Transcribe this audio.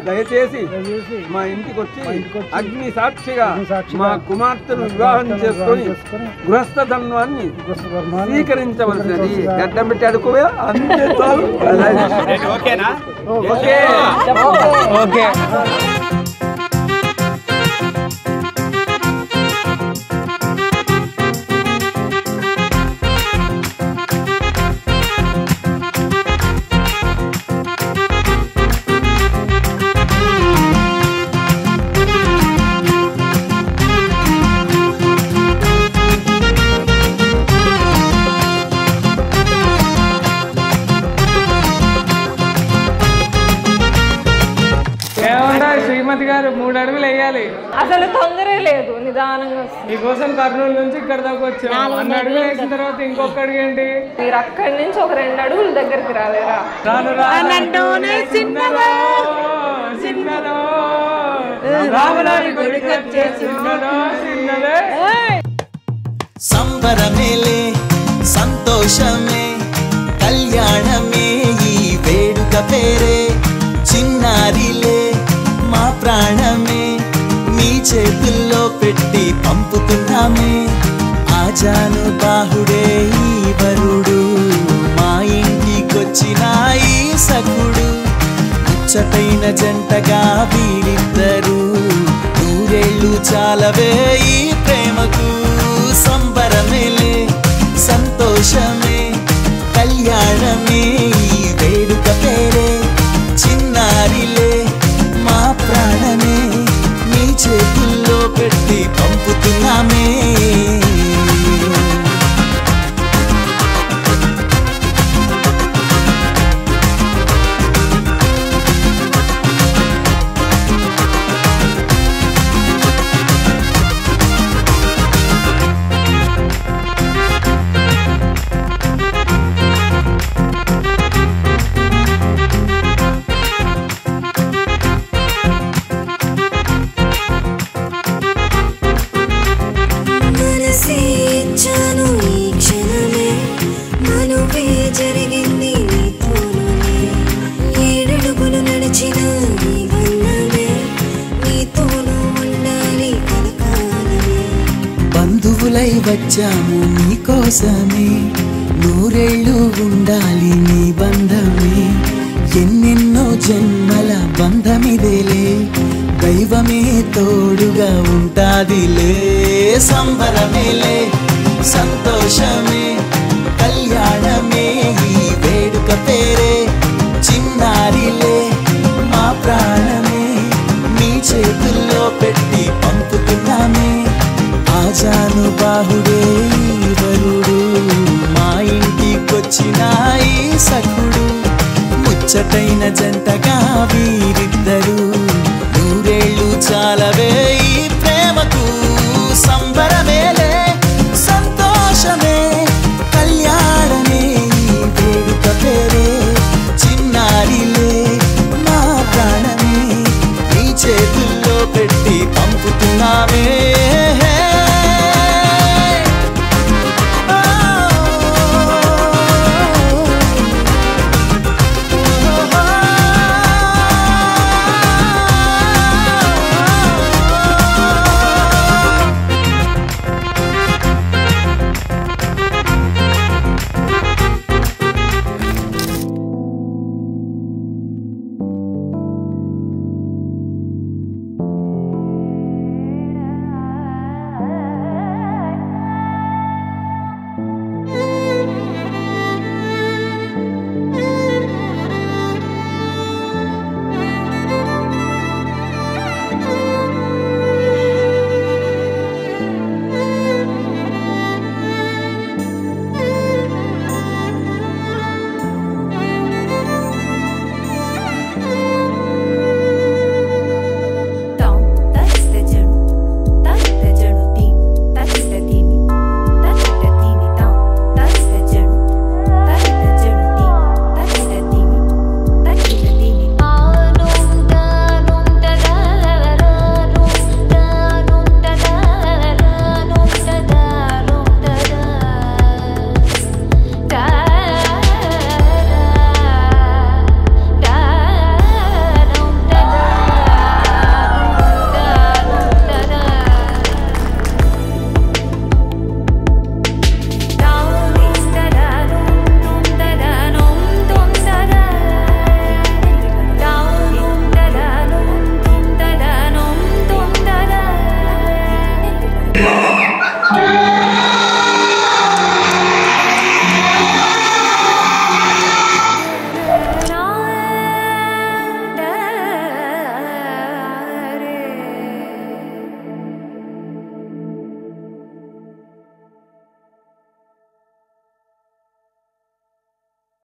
దయచేసి మా ఇంటికి వచ్చి అగ్ని సాక్షిగా మా కుమార్తెను వివాహం చేసుకొని గృహస్థ ధర్మాన్ని స్వీకరించవలసినది. గడ్డం పెట్టి అడుకోవా అంతే చాలు. Okay okay. శ్రీమతి గారు 3 అడుగులు వేయాలి. అసలు తొందరే లేదు, నిదానంగా. మీకోసం కర్నూలు నుంచి ఇక్కడ దాకా వచ్చాం. 2 అడుగులు వేసిన తర్వాత ఇంకొక అడుగు ఏంటి? మీరు అక్కడి నుంచి ఒక 2 అడుగులు దగ్గరికి రాలేరా? సంబరమేలే సంతోషమే కళ్యాణమే ఈ వేడుక పేరే చిన్నారిలే మా ప్రాణమే మీ చేతుల్లో పెట్టి పంపుతున్నామే. ఆజాను బాహుడే ఈ వరుడు మా ఇంటికొచ్చిన ఈ సఖుడు ముచ్చటైన జంటగా వీరిద్దరు నూరేళ్ళు చాలవే ఈ ప్రేమకు. సంబరమేలే సంతోషమే కళ్యాణమే ఈ వేడుక పేరే చిన్నారిలే మా ప్రాణమే నీ చేతుల్లో పెట్టి పంపుతున్నామే. బంధువులై వచ్చాము మీకోసమే నూరేళ్ళు ఉండాలి నీ బంధమే. ఎన్నెన్నో జన్మల బంధమిదేలే దైవమే తోడుగా ఉంటాదిలే. సంబరమేలే సంతోషమే కళ్యాణమే ఈ వేడుక పేరే చిన్నారిలే మా ప్రాణమే మీ చేతుల్లో పెట్టి పంపుతున్నామే. ఆజాను బాహుడే ఈ వరుడు మా ఇంటికొచ్చిన ఈ సఖుడు ముచ్చటైన జంటగా వీరిద్దరు నూరేళ్ళు చాలవే